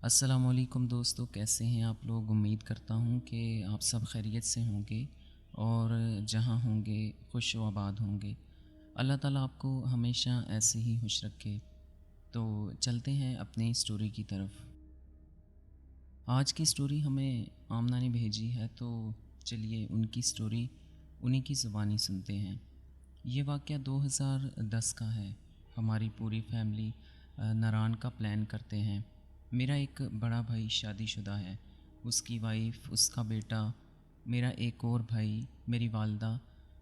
السلام علیکم دوستو، کیسے ہیں آپ لوگ؟ امید کرتا ہوں کہ آپ سب خیریت سے ہوں گے اور جہاں ہوں گے خوش و آباد ہوں گے۔ اللہ تعالیٰ آپ کو ہمیشہ ایسے ہی خوش رکھے۔ تو چلتے ہیں اپنی سٹوری کی طرف۔ آج کی سٹوری ہمیں آمنہ نے بھیجی ہے، تو چلیے ان کی سٹوری انہی کی زبانی سنتے ہیں۔ یہ واقعہ 2010 کا ہے۔ ہماری پوری فیملی ناران کا پلان کرتے ہیں۔ میرا ایک بڑا بھائی شادی شدہ ہے، اس کی وائف، اس کا بیٹا، میرا ایک اور بھائی، میری والدہ،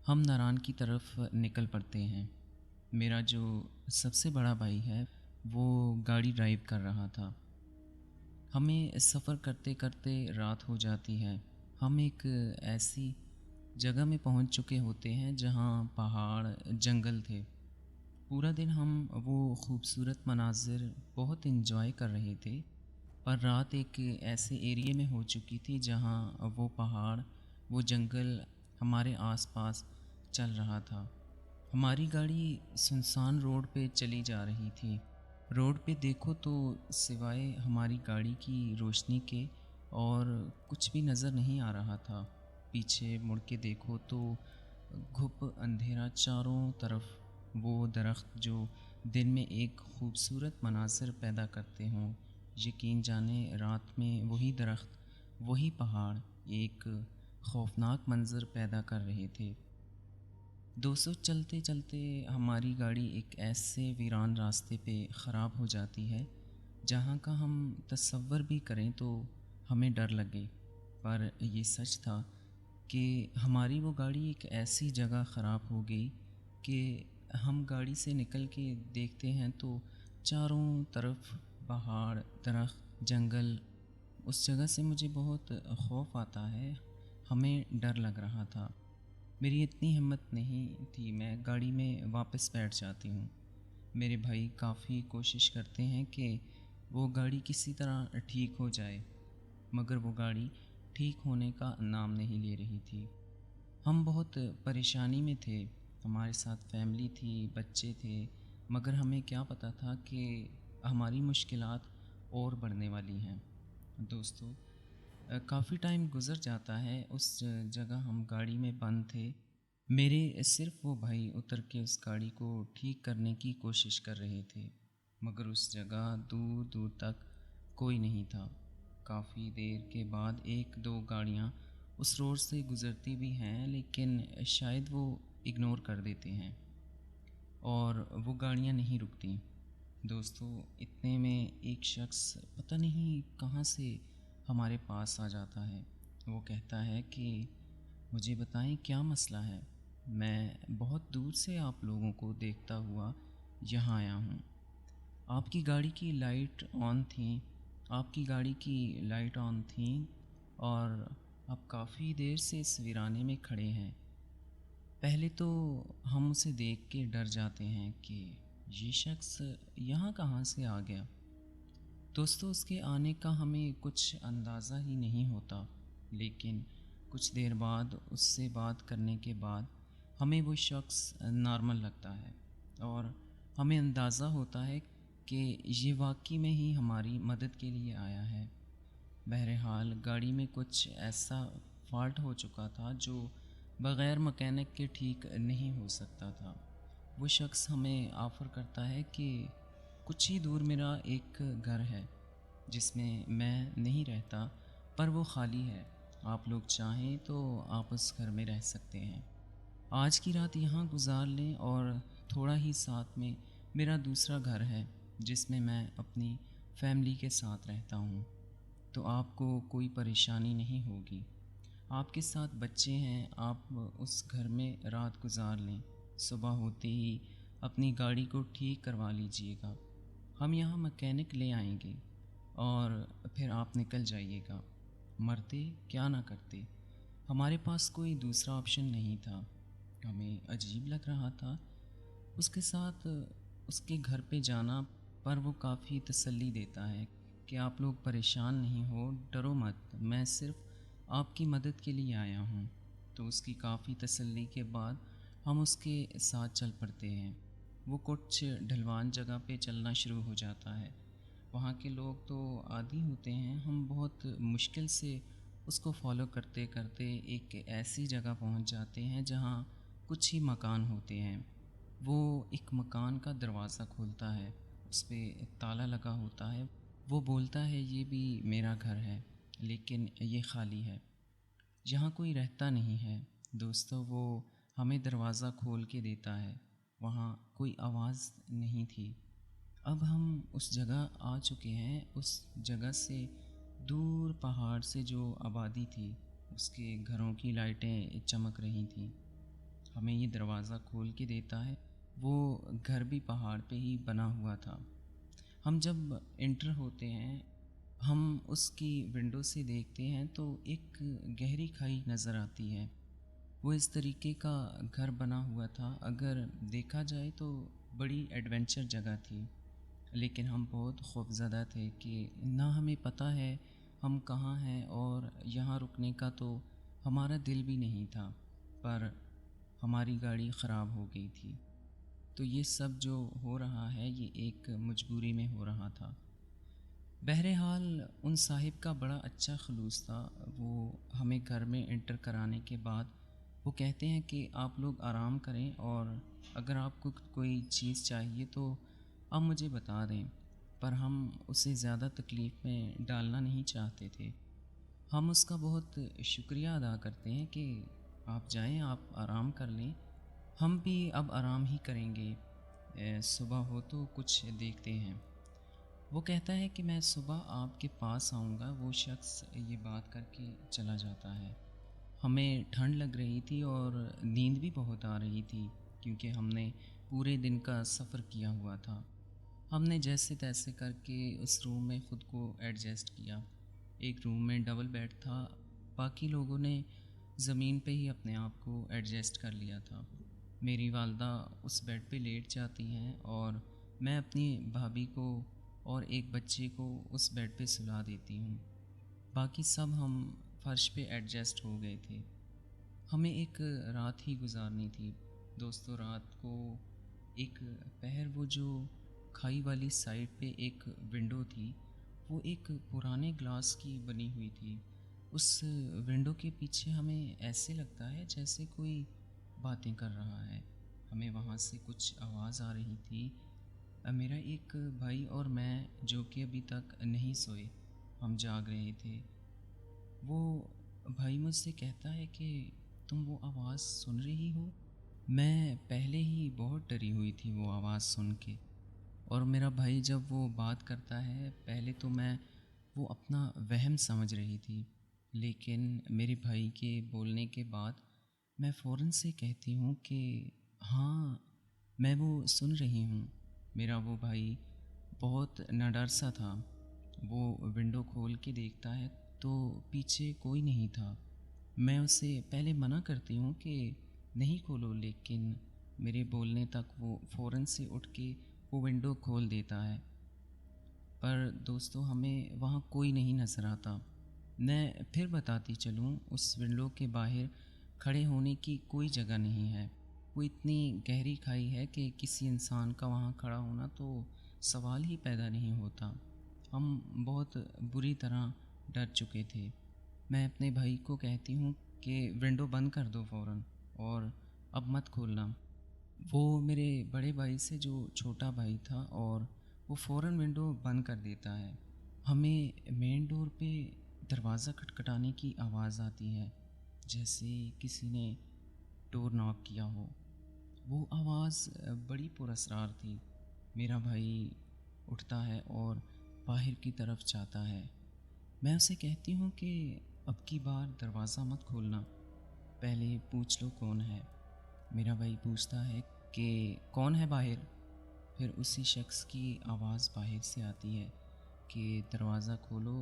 ہم ناران کی طرف نکل پڑتے ہیں۔ میرا جو سب سے بڑا بھائی ہے وہ گاڑی ڈرائیو کر رہا تھا۔ ہمیں سفر کرتے کرتے رات ہو جاتی ہے۔ ہم ایک ایسی جگہ میں پہنچ چکے ہوتے ہیں جہاں پہاڑ، جنگل تھے۔ پورا دن ہم وہ خوبصورت مناظر بہت انجوائے کر رہے تھے، پر رات ایک ایسے ایریے میں ہو چکی تھی جہاں وہ پہاڑ، وہ جنگل ہمارے آس پاس چل رہا تھا۔ ہماری گاڑی سنسان روڈ پہ چلی جا رہی تھی۔ روڈ پہ دیکھو تو سوائے ہماری گاڑی کی روشنی کے اور کچھ بھی نظر نہیں آ رہا تھا۔ پیچھے مڑ کے دیکھو تو گھپ اندھیرا چاروں طرف۔ وہ درخت جو دن میں ایک خوبصورت مناظر پیدا کرتے ہوں، یقین جانے رات میں وہی درخت، وہی پہاڑ ایک خوفناک منظر پیدا کر رہے تھے۔ دوستو، چلتے چلتے ہماری گاڑی ایک ایسے ویران راستے پہ خراب ہو جاتی ہے جہاں کا ہم تصور بھی کریں تو ہمیں ڈر لگے۔ پر یہ سچ تھا کہ ہماری وہ گاڑی ایک ایسی جگہ خراب ہو گئی کہ ہم گاڑی سے نکل کے دیکھتے ہیں تو چاروں طرف پہاڑ، درخت، جنگل۔ اس جگہ سے مجھے بہت خوف آتا ہے، ہمیں ڈر لگ رہا تھا۔ میری اتنی ہمت نہیں تھی، میں گاڑی میں واپس بیٹھ جاتی ہوں۔ میرے بھائی کافی کوشش کرتے ہیں کہ وہ گاڑی کسی طرح ٹھیک ہو جائے، مگر وہ گاڑی ٹھیک ہونے کا نام نہیں لے رہی تھی۔ ہم بہت پریشانی میں تھے، ہمارے ساتھ فیملی تھی، بچے تھے، مگر ہمیں کیا پتہ تھا کہ ہماری مشکلات اور بڑھنے والی ہیں۔ دوستو، کافی ٹائم گزر جاتا ہے، اس جگہ ہم گاڑی میں بند تھے۔ میرے صرف وہ بھائی اتر کے اس گاڑی کو ٹھیک کرنے کی کوشش کر رہے تھے، مگر اس جگہ دور دور تک کوئی نہیں تھا۔ کافی دیر کے بعد ایک دو گاڑیاں اس روڈ سے گزرتی بھی ہیں، لیکن شاید وہ اگنور کر دیتے ہیں اور وہ گاڑیاں نہیں رکتی۔ دوستو، اتنے میں ایک شخص پتہ نہیں کہاں سے ہمارے پاس آ جاتا ہے۔ وہ کہتا ہے کہ مجھے بتائیں کیا مسئلہ ہے، میں بہت دور سے آپ لوگوں کو دیکھتا ہوا یہاں آیا ہوں۔ آپ کی گاڑی کی لائٹ آن تھیں، آپ کی گاڑی کی لائٹ آن تھیں اور آپ کافی دیر سے اس ویرانے میں کھڑے ہیں۔ پہلے تو ہم اسے دیکھ کے ڈر جاتے ہیں کہ یہ شخص یہاں کہاں سے آ گیا۔ دوستو، اس کے آنے کا ہمیں کچھ اندازہ ہی نہیں ہوتا، لیکن کچھ دیر بعد اس سے بات کرنے کے بعد ہمیں وہ شخص نارمل لگتا ہے اور ہمیں اندازہ ہوتا ہے کہ یہ واقعی میں ہی ہماری مدد کے لیے آیا ہے۔ بہرحال گاڑی میں کچھ ایسا فالٹ ہو چکا تھا جو بغیر مکینک کے ٹھیک نہیں ہو سکتا تھا۔ وہ شخص ہمیں آفر کرتا ہے کہ کچھ ہی دور میرا ایک گھر ہے جس میں میں نہیں رہتا، پر وہ خالی ہے، آپ لوگ چاہیں تو آپ اس گھر میں رہ سکتے ہیں۔ آج کی رات یہاں گزار لیں، اور تھوڑا ہی ساتھ میں میرا دوسرا گھر ہے جس میں میں اپنی فیملی کے ساتھ رہتا ہوں، تو آپ کو کوئی پریشانی نہیں ہوگی۔ آپ کے ساتھ بچے ہیں، آپ اس گھر میں رات گزار لیں، صبح ہوتے ہی اپنی گاڑی کو ٹھیک کروا لیجئے گا، ہم یہاں مکینک لے آئیں گے اور پھر آپ نکل جائیے گا۔ مرتے کیا نہ کرتے، ہمارے پاس کوئی دوسرا آپشن نہیں تھا۔ ہمیں عجیب لگ رہا تھا اس کے ساتھ اس کے گھر پہ جانا، پر وہ کافی تسلی دیتا ہے کہ آپ لوگ پریشان نہیں ہو، ڈرو مت، میں صرف آپ کی مدد کے لیے آیا ہوں۔ تو اس کی کافی تسلی کے بعد ہم اس کے ساتھ چل پڑتے ہیں۔ وہ کچھ ڈھلوان جگہ پہ چلنا شروع ہو جاتا ہے وہاں کے لوگ تو عادی ہوتے ہیں، ہم بہت مشکل سے اس کو فالو کرتے کرتے ایک ایسی جگہ پہنچ جاتے ہیں جہاں کچھ ہی مکان ہوتے ہیں۔ وہ ایک مکان کا دروازہ کھولتا ہے، اس پہ تالا لگا ہوتا ہے۔ وہ بولتا ہے یہ بھی میرا گھر ہے، لیکن یہ خالی ہے، یہاں کوئی رہتا نہیں ہے۔ دوستو وہ ہمیں دروازہ کھول کے دیتا ہے، وہاں کوئی آواز نہیں تھی۔ اب ہم اس جگہ آ چکے ہیں، اس جگہ سے دور پہاڑ سے جو آبادی تھی اس کے گھروں کی لائٹیں چمک رہی تھیں۔ ہمیں یہ دروازہ کھول کے دیتا ہے، وہ گھر بھی پہاڑ پہ ہی بنا ہوا تھا۔ ہم جب انٹر ہوتے ہیں، ہم اس کی ونڈو سے دیکھتے ہیں تو ایک گہری کھائی نظر آتی ہے۔ وہ اس طریقے کا گھر بنا ہوا تھا، اگر دیکھا جائے تو بڑی ایڈونچر جگہ تھی، لیکن ہم بہت خوفزدہ تھے کہ نہ ہمیں پتہ ہے ہم کہاں ہیں، اور یہاں رکنے کا تو ہمارا دل بھی نہیں تھا، پر ہماری گاڑی خراب ہو گئی تھی۔ تو یہ سب جو ہو رہا ہے یہ ایک مجبوری میں ہو رہا تھا۔ بہرحال ان صاحب کا بڑا اچھا خلوص تھا۔ وہ ہمیں گھر میں انٹر کرانے کے بعد وہ کہتے ہیں کہ آپ لوگ آرام کریں، اور اگر آپ کو کوئی چیز چاہیے تو آپ مجھے بتا دیں، پر ہم اسے زیادہ تکلیف میں ڈالنا نہیں چاہتے تھے۔ ہم اس کا بہت شکریہ ادا کرتے ہیں کہ آپ جائیں، آپ آرام کر لیں، ہم بھی اب آرام ہی کریں گے، صبح ہو تو کچھ دیکھتے ہیں۔ وہ کہتا ہے کہ میں صبح آپ کے پاس آؤں گا۔ وہ شخص یہ بات کر کے چلا جاتا ہے۔ ہمیں ٹھنڈ لگ رہی تھی اور نیند بھی بہت آ رہی تھی، کیونکہ ہم نے پورے دن کا سفر کیا ہوا تھا۔ ہم نے جیسے تیسے کر کے اس روم میں خود کو ایڈجسٹ کیا۔ ایک روم میں ڈبل بیڈ تھا، باقی لوگوں نے زمین پہ ہی اپنے آپ کو ایڈجسٹ کر لیا تھا۔ میری والدہ اس بیڈ پہ لیٹ جاتی ہیں اور میں اپنی بھابھی کو اور ایک بچے کو اس بیڈ پہ سلا دیتی ہوں۔ باقی سب ہم فرش پہ ایڈجسٹ ہو گئے تھے۔ ہمیں ایک رات ہی گزارنی تھی۔ دوستو رات کو ایک پہر، وہ جو کھائی والی سائڈ پہ ایک ونڈو تھی، وہ ایک پرانے گلاس کی بنی ہوئی تھی۔ اس ونڈو کے پیچھے ہمیں ایسے لگتا ہے جیسے کوئی باتیں کر رہا ہے۔ ہمیں وہاں سے کچھ آواز آ رہی تھی۔ میرا ایک بھائی اور میں، جو کہ ابھی تک نہیں سوئے، ہم جاگ رہے تھے۔ وہ بھائی مجھ سے کہتا ہے کہ تم وہ آواز سن رہی ہو؟ میں پہلے ہی بہت ڈری ہوئی تھی وہ آواز سن کے، اور میرا بھائی جب وہ بات کرتا ہے، پہلے تو میں وہ اپنا وہم سمجھ رہی تھی، لیکن میرے بھائی کے بولنے کے بعد میں فوراً سے کہتی ہوں کہ ہاں میں وہ سن رہی ہوں۔ میرا وہ بھائی بہت نڈر سا تھا۔ وہ ونڈو کھول کے دیکھتا ہے تو پیچھے کوئی نہیں تھا۔ میں اسے پہلے منع کرتی ہوں کہ نہیں کھولو، لیکن میرے بولنے تک وہ فوراً سے اٹھ کے وہ ونڈو کھول دیتا ہے۔ پر دوستو ہمیں وہاں کوئی نہیں نظر آتا۔ میں پھر بتاتی چلوں، اس ونڈو کے باہر کھڑے ہونے کی کوئی جگہ نہیں ہے۔ وہ اتنی گہری کھائی ہے کہ کسی انسان کا وہاں کھڑا ہونا تو سوال ہی پیدا نہیں ہوتا۔ ہم بہت بری طرح ڈر چکے تھے۔ میں اپنے بھائی کو کہتی ہوں کہ ونڈو بند کر دو فوراً، اور اب مت کھولنا۔ وہ میرے بڑے بھائی سے جو چھوٹا بھائی تھا، اور وہ فوراً ونڈو بند کر دیتا ہے۔ ہمیں مین ڈور پہ دروازہ کھٹکھٹانے کی آواز آتی ہے، جیسے کسی نے ڈور ناک کیا ہو۔ وہ آواز بڑی پراسرار تھی۔ میرا بھائی اٹھتا ہے اور باہر کی طرف جاتا ہے۔ میں اسے کہتی ہوں کہ اب کی بار دروازہ مت کھولنا، پہلے پوچھ لو کون ہے۔ میرا بھائی پوچھتا ہے کہ کون ہے باہر؟ پھر اسی شخص کی آواز باہر سے آتی ہے کہ دروازہ کھولو۔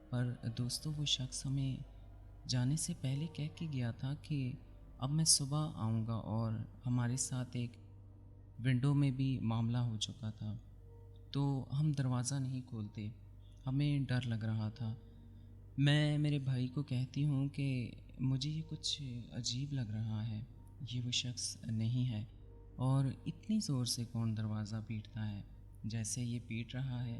پر دوستو وہ شخص ہمیں جانے سے پہلے کہہ کے گیا تھا کہ اب میں صبح آؤں گا، اور ہمارے ساتھ ایک ونڈو میں بھی معاملہ ہو چکا تھا، تو ہم دروازہ نہیں کھولتے، ہمیں ڈر لگ رہا تھا۔ میں میرے بھائی کو کہتی ہوں کہ مجھے یہ کچھ عجیب لگ رہا ہے، یہ وہ شخص نہیں ہے، اور اتنی زور سے کون دروازہ پیٹتا ہے جیسے یہ پیٹ رہا ہے۔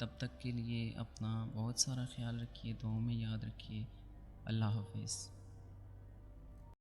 تب تک کے لیے اپنا بہت سارا خیال رکھیے، دعاؤں میں یاد رکھیے۔ اللہ حافظ۔